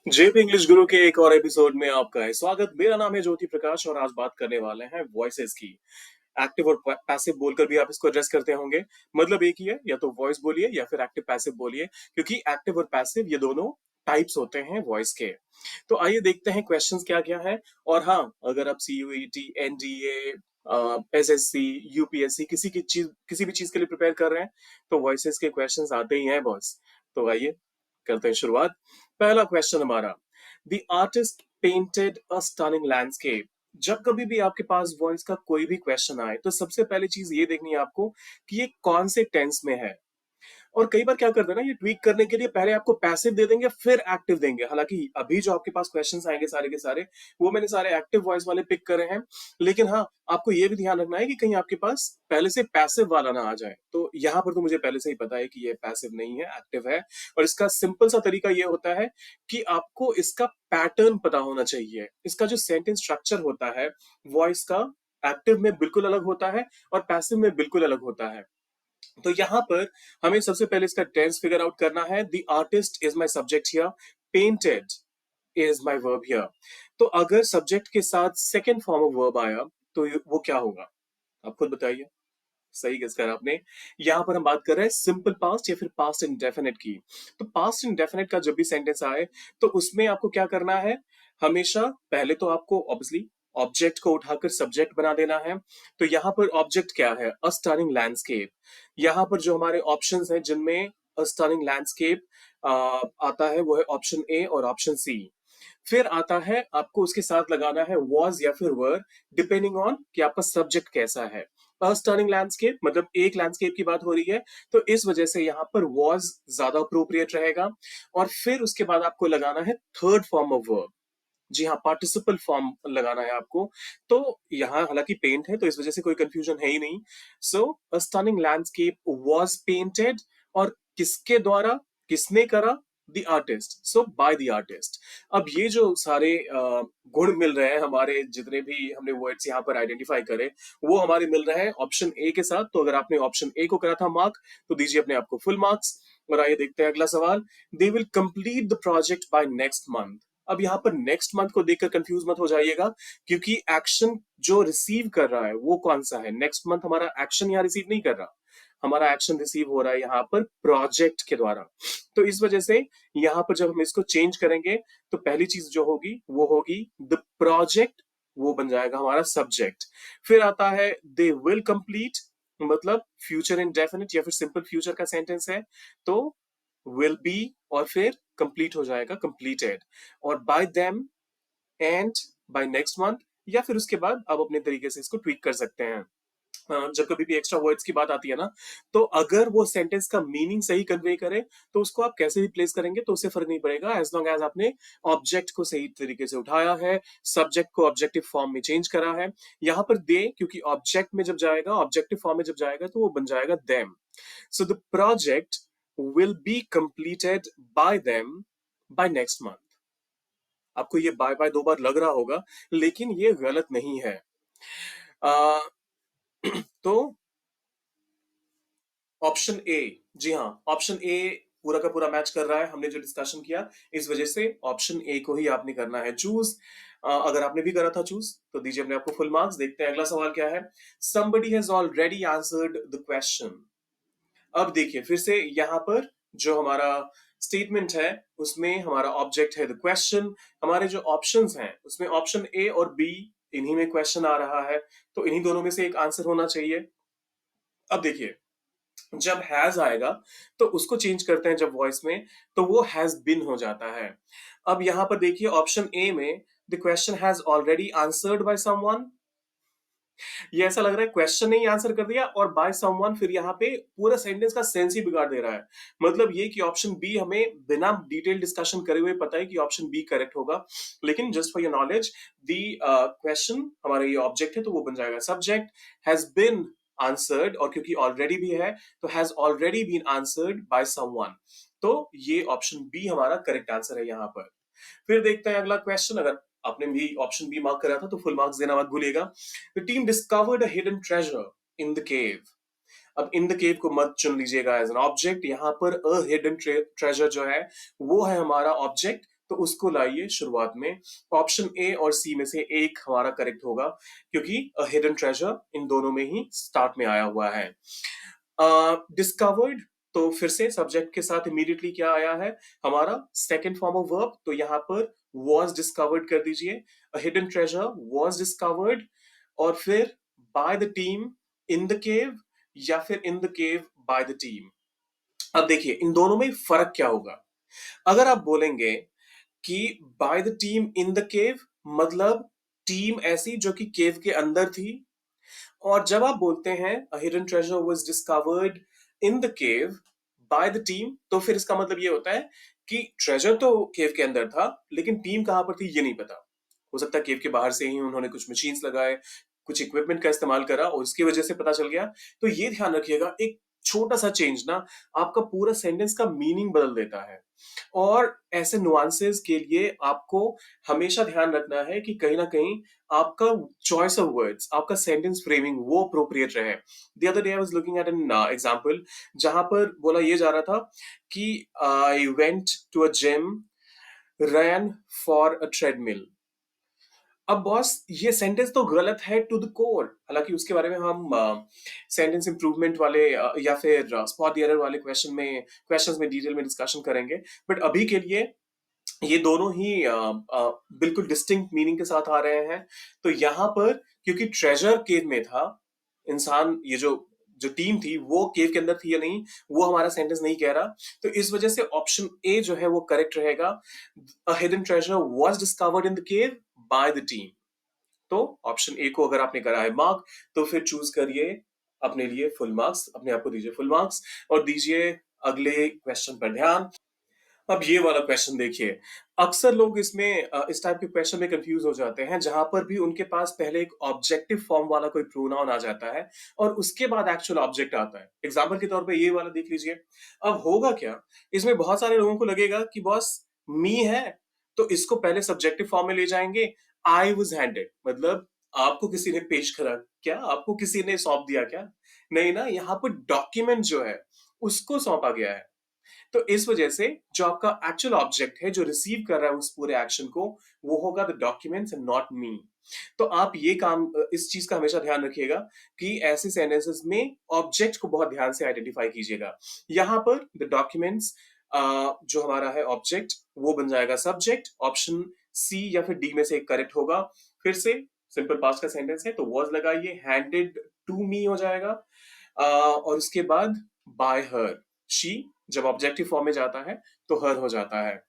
जेप English गुरु के एक और एपिसोड में आपका है स्वागत। मेरा नाम है ज्योति प्रकाश और आज बात करने वाले हैं वॉइसेस की। एक्टिव और पैसिव बोलकर भी आप इसको एड्रेस करते होंगे। मतलब एक ही है, या तो वॉइस बोलिए या फिर एक्टिव पैसिव बोलिए, क्योंकि एक्टिव और पैसिव ये दोनों टाइप्स होते हैं वॉइस के। तो आइए देखते हैं क्वेश्चंस क्या क्या है। और हाँ, अगर आप सीयूईटी, एनडीए, एसएससी, यूपीएससी किसी भी चीज के लिए प्रिपेयर कर रहे हैं तो वॉइसेस के क्वेश्चंस आते ही हैं बॉस। तो आइए करते हैं शुरुआत। पहला क्वेश्चन हमारा, the artist painted a stunning landscape. जब कभी भी आपके पास वॉइस का कोई भी क्वेश्चन आए तो सबसे पहली चीज ये देखनी है आपको कि ये कौन से टेंस में है। और कई बार क्या करते हैं ना, ये ट्वीक करने के लिए पहले आपको पैसिव दे देंगे फिर एक्टिव देंगे। हालांकि अभी जो आपके पास क्वेश्चंस आएंगे सारे के सारे, वो मैंने सारे एक्टिव वॉइस वाले पिक करे हैं। लेकिन हाँ, आपको ये भी ध्यान रखना है कि कहीं आपके पास पहले से पैसिव वाला ना आ जाए। तो यहाँ पर तो मुझे पहले से ही पता है कि ये पैसिव नहीं है, एक्टिव है। और इसका सिंपल सा तरीका ये होता है कि आपको इसका पैटर्न पता होना चाहिए। इसका जो सेंटेंस स्ट्रक्चर होता है वॉइस का, एक्टिव में बिल्कुल अलग होता है और पैसिव में बिल्कुल अलग होता है। तो यहां पर हमें सबसे पहले इसका टेंस फिगर आउट करना है। The artist is my subject here, painted is my verb here. तो अगर सब्जेक्ट के साथ सेकेंड फॉर्म ऑफ वर्ब आया तो वो क्या होगा, आप खुद बताइए। सही गेस करा आपने। यहां पर हम बात कर रहे हैं सिंपल पास्ट या फिर पास्ट इंडेफिनिट की। तो पास्ट इंडेफिनिट का जब भी सेंटेंस आए तो उसमें आपको क्या करना है, हमेशा पहले तो आपको ऑब्वियसली ऑब्जेक्ट को उठाकर सब्जेक्ट बना देना है। तो यहां पर ऑब्जेक्ट क्या है, अ स्टनिंग लैंडस्केप। यहां पर जो हमारे ऑप्शंस हैं जिनमें अ स्टनिंग लैंडस्केप आता है वो है ऑप्शन ए और ऑप्शन सी। फिर आता है आपको उसके साथ लगाना है वॉज या फिर वर, डिपेंडिंग ऑन कि आपका सब्जेक्ट कैसा है। अस्टर्निंग लैंडस्केप मतलब एक लैंडस्केप की बात हो रही है, तो इस वजह से यहाँ पर वॉज ज्यादा अप्रोप्रिएट रहेगा। और फिर उसके बाद आपको लगाना है थर्ड फॉर्म ऑफ वर्ब। जी हाँ, पार्टिसिपल फॉर्म लगाना है आपको। तो यहाँ हालांकि पेंट है तो इस वजह से कोई कंफ्यूजन है ही नहीं। सो अ स्टनिंग लैंडस्केप वॉज पेंटेड, और किसके द्वारा, किसने करा, the artist, so by the artist. अब ये जो सारे गुण मिल रहे हैं, हमारे जितने भी हमने वर्ड्स यहाँ पर आइडेंटिफाई करे वो हमारे मिल रहे हैं ऑप्शन ए के साथ। तो अगर आपने ऑप्शन ए को करा था मार्क तो दीजिए अपने आप को फुल मार्क्स। और आइए देखते हैं अगला सवाल। They will complete the project by next month. अब यहाँ पर नेक्स्ट मंथ को देखकर कंफ्यूज मत हो जाइएगा, क्योंकि एक्शन जो रिसीव कर रहा है वो कौन सा है। नेक्स्ट मंथ हमारा एक्शन यहाँ रिसीव नहीं कर रहा, हमारा एक्शन रिसीव हो रहा है यहाँ पर प्रोजेक्ट के द्वारा। तो इस वजह से यहाँ पर जब हम इसको चेंज करेंगे तो पहली चीज जो होगी वो होगी द प्रोजेक्ट, वो बन जाएगा हमारा सब्जेक्ट। फिर आता है दे विल कंप्लीट, मतलब फ्यूचर इंडेफिनिट या फिर सिंपल फ्यूचर का सेंटेंस है, तो विल बी और फिर कंप्लीट हो जाएगा कंप्लीटेड। और by them and by next month, या फिर उसके बाद आप अपने तरीके से इसको ट्वीक कर सकते हैं। जब कभी भी एक्स्ट्रा वर्ड्स की बात आती है ना, तो अगर वो सेंटेंस का मीनिंग सही कन्वे करे तो उसको आप कैसे भी प्लेस करेंगे तो उससे फर्क नहीं पड़ेगा, एज लॉन्ग एज आपने ऑब्जेक्ट को सही तरीके से उठाया है, सब्जेक्ट को ऑब्जेक्टिव फॉर्म में चेंज करा है। यहाँ पर दे, क्योंकि ऑब्जेक्ट में जब जाएगा, ऑब्जेक्टिव फॉर्म में जब जाएगा तो वो बन जाएगा them. So the project will be completed by them by next month. आपको ये बाय बाय दो बार लग रहा होगा, लेकिन ये गलत नहीं है। आ, तो ऑप्शन ए, जी हाँ, ऑप्शन ए पूरा का पूरा मैच कर रहा है हमने जो डिस्कशन किया। इस वजह से ऑप्शन ए को ही आपने करना है चूज। अगर आपने भी करा था चूज तो दीजिए अपने आपको फुल मार्क्स। देखते हैं अगला सवाल क्या है। somebody has already answered the question। अब देखिए फिर से यहाँ पर जो हमारा स्टेटमेंट है उसमें हमारा ऑब्जेक्ट है द क्वेश्चन। हमारे जो ऑप्शंस हैं उसमें ऑप्शन ए और बी, इन्हीं में क्वेश्चन आ रहा है, तो इन्हीं दोनों में से एक आंसर होना चाहिए। अब देखिए जब हैज आएगा तो उसको चेंज करते हैं जब वॉइस में, तो वो हैज बिन हो जाता है। अब यहां पर देखिए ऑप्शन ए में the question has already answered by someone, ये ऐसा लग रहा है क्वेश्चन ने ही आंसर कर दिया और बाय समवन, फिर यहाँ पे पूरा सेंटेंस का सेंस ही बिगाड़ दे रहा है। मतलब ये कि ऑप्शन बी हमें बिना डिटेल डिस्कशन करे हुए पता है कि ऑप्शन बी करेक्ट होगा, लेकिन just for your knowledge the question हमारा ये ऑब्जेक्ट है तो वो बन जाएगा सब्जेक्ट, हैज बिन आंसर्ड, और क्योंकि ऑलरेडी भी है तो has already been answered by someone. तो ये ऑप्शन बी हमारा करेक्ट आंसर है यहाँ पर। फिर देखते हैं अगला क्वेश्चन। अगर आपने भी ऑप्शन बी मार्क करा था तो फुल मार्क्स देना मत भूलिएगा। The team discovered a hidden treasure in the cave. अब इन द केव को मत चुन लीजिएगा एज एन ऑब्जेक्ट, यहाँ पर अ हिडन ट्रेजर जो है वो है हमारा ऑब्जेक्ट, तो उसको लाइए शुरुआत में। ऑप्शन ए और सी में से एक हमारा करेक्ट होगा, क्योंकि अ हिडन ट्रेजर इन दोनों में ही स्टार्ट में आया हुआ है। डिस्कवर्ड, तो फिर से सब्जेक्ट के साथ इमीडिएटली क्या आया है, हमारा सेकंड फॉर्म ऑफ वर्ब, तो यहाँ पर was डिस्कवर्ड कर दीजिए। A hidden treasure was discovered, और फिर by the team in the cave, या फिर in the cave by the team. अब देखिए इन दोनों में फर्क क्या होगा। अगर आप बोलेंगे कि by the team in the cave, मतलब टीम ऐसी जो कि केव के अंदर थी, और जब आप बोलते हैं a hidden treasure was discovered in the cave by the team, तो फिर इसका मतलब ये होता है कि ट्रेजर तो केव के अंदर था, लेकिन टीम कहां पर थी ये नहीं पता। हो सकता है केव के बाहर से ही उन्होंने कुछ मशीन्स लगाए, कुछ इक्विपमेंट का इस्तेमाल करा और उसकी वजह से पता चल गया। तो ये ध्यान रखिएगा, एक छोटा सा चेंज ना आपका पूरा सेंटेंस का मीनिंग बदल देता है। और ऐसे नुआंसेस के लिए आपको हमेशा ध्यान रखना है कि कहीं ना कहीं आपका चॉइस ऑफ वर्ड्स, आपका सेंटेंस फ्रेमिंग वो अप्रोप्रिएट रहे। The other day I was looking at an example, जहां पर बोला ये जा रहा था कि I went to a gym, ran for a treadmill. अब बॉस ये सेंटेंस तो गलत है टू द कोर। हालांकि उसके बारे में हम सेंटेंस इंप्रूवमेंट वाले या फिर स्पॉट एरर वाले क्वेश्चंस में डिटेल में डिस्कशन करेंगे। बट अभी के लिए ये दोनों ही बिल्कुल डिस्टिंक्ट मीनिंग के साथ आ रहे हैं। तो यहाँ पर क्योंकि ट्रेजर केव में था, इंसान ये जो जो टीम थी वो केव के अंदर थी या नहीं, वो हमारा सेंटेंस नहीं कह रहा। तो इस वजह से ऑप्शन ए जो है वो करेक्ट रहेगा। A hidden treasure was discovered in the cave by the team. तो ऑप्शन ए को अगर आपने करा है मार्क, तो फिर चूज करिए अपने लिए फुल मार्क्स, अपने आप को दीजिए फुल मार्क्स और दीजिए अगले क्वेश्चन पर ध्यान। अब ये वाला क्वेश्चन देखिए, अक्सर लोग इसमें इस टाइप के क्वेश्चन में कंफ्यूज हो जाते हैं, जहां पर भी उनके पास पहले एक ऑब्जेक्टिव फॉर्म वाला कोई प्रोनाउन आ जाता है और उसके बाद एक्चुअल ऑब्जेक्ट आता है। एग्जांपल के तौर पे ये वाला देख लीजिए। अब होगा क्या, इसमें बहुत सारे लोगों को लगेगा कि बॉस मी है, तो इसको पहले सब्जेक्टिव फॉर्म में ले जाएंगे। आई वाज हैंडेड, मतलब आपको किसी ने पेश करा क्या, आपको किसी ने सौंप दिया क्या? नहीं ना, यहाँ पर डॉक्यूमेंट जो है उसको सौंपा गया है। तो इस वजह से जो आपका एक्चुअल ऑब्जेक्ट है जो रिसीव कर रहा है उस पूरे एक्शन को, वो होगा the documents and not me. तो आप ये काम इस चीज का हमेशा ध्यान रखिएगा कि ऐसे सेंटेंसेस में ऑब्जेक्ट को बहुत ध्यान से आइडेंटिफाई कीजिएगा। यहाँ पर द डॉक्यूमेंट्स जो हमारा है ऑब्जेक्ट, वो बन जाएगा सब्जेक्ट। ऑप्शन सी या फिर डी में से एक करेक्ट होगा। फिर से सिंपल पास्ट का सेंटेंस है तो वॉज लगाइए, हैंडेड टू मी हो जाएगा। और उसके बाद बाय हर, शी जब ऑब्जेक्टिव फॉर्म में जाता है तो हर हो जाता है।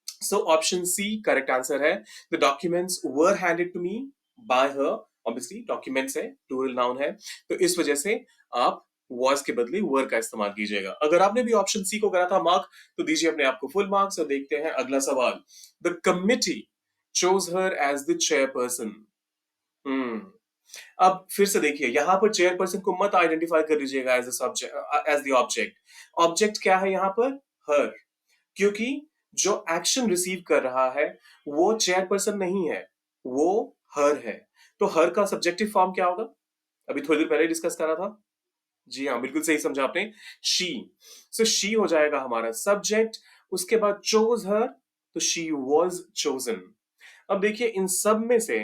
So option C correct answer है। The documents were handed to me by her. Obviously documents है, प्लूरल नाउन है, तो इस वजह से आप was के बदले वर का इस्तेमाल कीजिएगा। अगर आपने भी ऑप्शन सी को करा था मार्क, तो दीजिए अपने आप को फुल मार्क्स और देखते हैं अगला सवाल। The committee chose her as the chairperson। हम्म अब फिर से देखिए, यहां पर चेयरपर्सन को मत आइडेंटिफाई कर लीजिएगा as subject, as the object. Object क्या है यहाँ पर, हर, क्योंकि जो एक्शन रिसीव कर रहा है वो चेयरपर्सन नहीं है, वो हर है। तो हर का सब्जेक्टिव फॉर्म क्या होगा, अभी थोड़ी देर पहले डिस्कस करा था। जी हाँ, बिल्कुल सही समझा आपने, शी। सो शी हो जाएगा हमारा सब्जेक्ट। उसके बाद चोज हर, तो शी वॉज चोजन। अब देखिए इन सब में से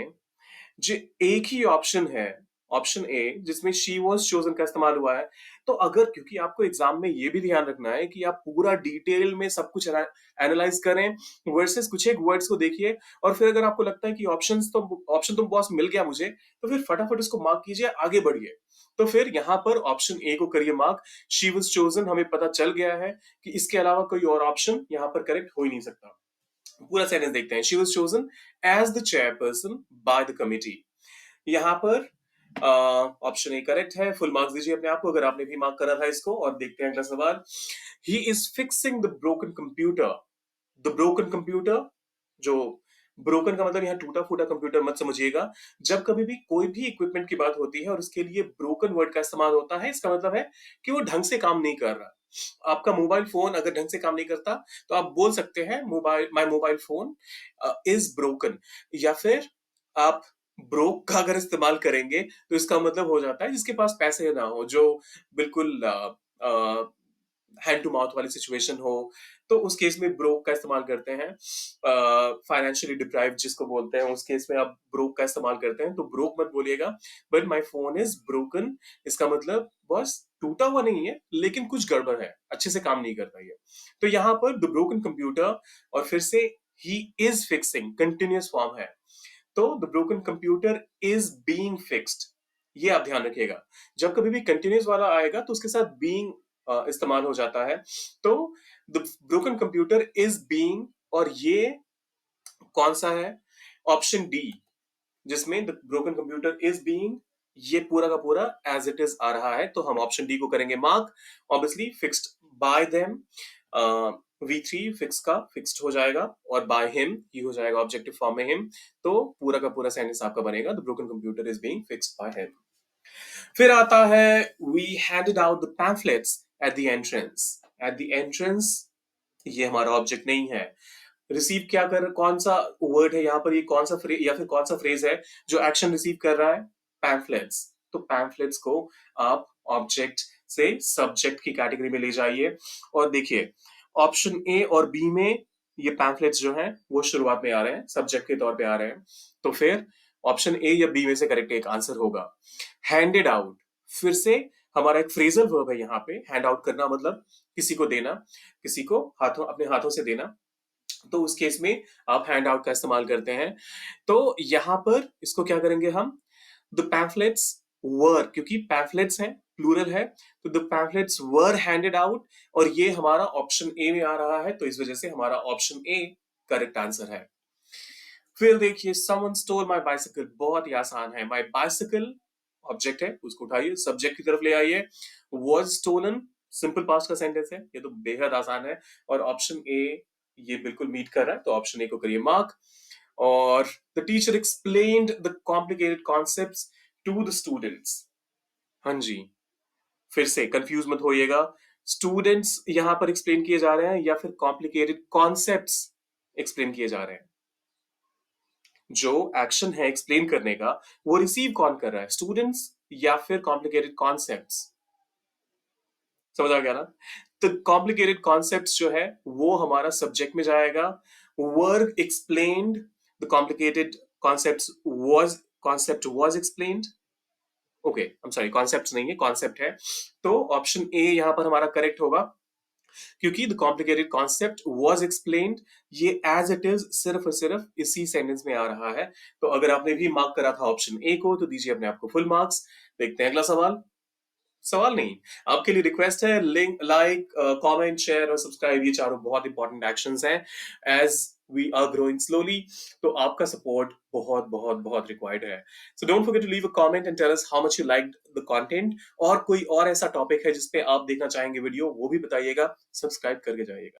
जो एक ही ऑप्शन है, ऑप्शन ए, जिसमें शी वॉज चोजन का इस्तेमाल हुआ है। तो अगर, क्योंकि आपको एग्जाम में ये भी ध्यान रखना है कि आप पूरा डिटेल में सब कुछ एनालाइज करें वर्सेस कुछ एक वर्ड्स को देखिए, और फिर अगर आपको लगता है कि ऑप्शन तो बॉस मिल गया मुझे, तो फिर फटाफट इसको मार्क कीजिए, आगे बढ़िए। तो फिर यहाँ पर ऑप्शन ए को करिए मार्क, शी वॉज चोजन हमें पता चल गया है कि इसके अलावा कोई और ऑप्शन यहाँ पर करेक्ट हो ही नहीं सकता। पूरा सेंटेंस देखते हैं, she was chosen as the chairperson by the committee. यहाँ पर ऑप्शन ए करेक्ट है, फुल मार्क्स दीजिए अपने आप को अगर आपने भी मार्क करा था इसको। और देखते हैं अगला सवाल। He is fixing the broken computer. The broken computer, जो ब्रोकन का मतलब यहाँ टूटा फूटा कंप्यूटर मत समझिएगा। जब कभी भी कोई भी इक्विपमेंट की बात होती है और उसके लिए ब्रोकन वर्ड का इस्तेमाल होता है, इसका मतलब है कि वो ढंग से काम नहीं कर रहा। आपका मोबाइल फोन अगर ढंग से काम नहीं करता, तो आप बोल सकते हैं mobile, my mobile phone is broken. या फिर आप ब्रोक का अगर इस्तेमाल करेंगे तो इसका मतलब हो जाता है जिसके पास पैसे ना हो, जो बिल्कुल हैंड टू माउथ वाली सिचुएशन हो, तो उस केस में ब्रोक का इस्तेमाल करते हैं। फाइनेंशियली डिप्राइव्ड जिसको बोलते हैं, उस केस में आप ब्रोक का इस्तेमाल करते हैं। तो ब्रोक मत बोलिएगा, but my phone is broken, इसका मतलब बस टूटा हुआ नहीं है लेकिन कुछ गड़बड़ है, अच्छे से काम नहीं कर रही है। तो यहाँ पर द ब्रोकन कंप्यूटर, और फिर से he is fixing continuous form है, तो the broken computer is being fixed, ये आप ध्यान रखिएगा। जब कभी भी कंटिन्यूअस वाला आएगा तो उसके साथ बीइंग इस्तेमाल हो जाता है। तो the broken computer is being, और ये कौन सा है? ऑप्शन डी, जिसमें the broken computer is being, ये पूरा का पूरा एज इट इज आ रहा है, तो हम ऑप्शन डी को करेंगे mark. Obviously fixed by them, V3 fix का फिक्स्ड हो जाएगा, और बाय हिम ये हो जाएगा ऑब्जेक्टिव फॉर्म में हिम, तो पूरा का पूरा सेंटेंस आपका बनेगा the broken computer is being fixed by him. फिर आता है we handed out the pamphlets at the entrance. At the entrance ये हमारा ऑब्जेक्ट नहीं है। रिसीव क्या कर, कौन सा वर्ड है यहाँ पर, ये कौन सा फ्रेज या फिर कौन सा फ्रेज है जो एक्शन रिसीव कर रहा है? पैम्फलेट्स। तो पैम्फलेट्स को आप ऑब्जेक्ट से सब्जेक्ट की कैटेगरी में ले जाइए, और देखिए ऑप्शन ए और बी में ये पैम्फलेट्स जो हैं वो शुरुआत में आ रहे हैं, सब्जेक्ट के तौर पे आ रहे हैं, तो फिर ऑप्शन ए या बी में से करेक्ट एक आंसर होगा। हैंडेड आउट फिर से हमारा एक फ्रेजल वर्ब है यहाँ पे। हैंड आउट करना मतलब किसी को देना, किसी को हाथों, अपने हाथों से देना, तो उस केस में आप हैंड आउट का इस्तेमाल करते हैं। तो यहां पर इसको क्या करेंगे हम? द पैम्फलेट्स वर, क्योंकि पैम्फलेट्स हैं प्लूरल है, तो the pamphlets were handed out, और ये हमारा ऑप्शन ए में आ रहा है, तो इस वजह से हमारा ऑप्शन ए करेक्ट आंसर है। फिर देखिए someone stole my bicycle, बहुत ही आसान है। my bicycle ऑब्जेक्ट है, उसको उठाइए, सब्जेक्ट की तरफ ले आइए। was stolen सिंपल पास्ट का सेंटेंस है, ये तो बेहद आसान है, और ऑप्शन ए ये बिल्कुल मीट कर रहा है, तो ऑप्शन ए को करिए मार्क। और the teacher explained the complicated concepts to the students. हाँ जी, फिर से कंफ्यूज मत होइएगा, स्टूडेंट्स यहां पर एक्सप्लेन किए जा रहे हैं या फिर कॉम्प्लिकेटेड कॉन्सेप्ट्स एक्सप्लेन किए जा रहे हैं। जो एक्शन है एक्सप्लेन करने का, वो रिसीव कौन कर रहा है? स्टूडेंट्स या फिर कॉम्प्लिकेटेड कॉन्सेप्ट्स? समझ आ गया ना? तो कॉम्प्लिकेटेड कॉन्सेप्ट्स जो है वो हमारा सब्जेक्ट में जाएगा। Work explained the complicated concepts, was concept was explained, okay I am sorry, concepts नहीं है, कॉन्सेप्ट है, तो ऑप्शन ए यहां पर हमारा करेक्ट होगा, क्योंकि the complicated concept was explained ये एज इट इज सिर्फ और सिर्फ इसी सेंटेंस में आ रहा है। तो अगर आपने भी मार्क करा था ऑप्शन ए को, तो दीजिए अपने आप को फुल मार्क्स। देखते हैं अगला सवाल। सवाल नहीं, आपके लिए रिक्वेस्ट है, लिंक, लाइक, कमेंट, शेयर और सब्सक्राइब, ये चारों बहुत इंपॉर्टेंट एक्शंस हैं as we are growing slowly, तो आपका सपोर्ट बहुत बहुत बहुत रिक्वायर्ड है। So don't forget to leave a comment and tell us how much you liked the content, और कोई और ऐसा टॉपिक है जिसपे आप देखना चाहेंगे वीडियो, वो भी बताइएगा, सब्सक्राइब करके जाइएगा।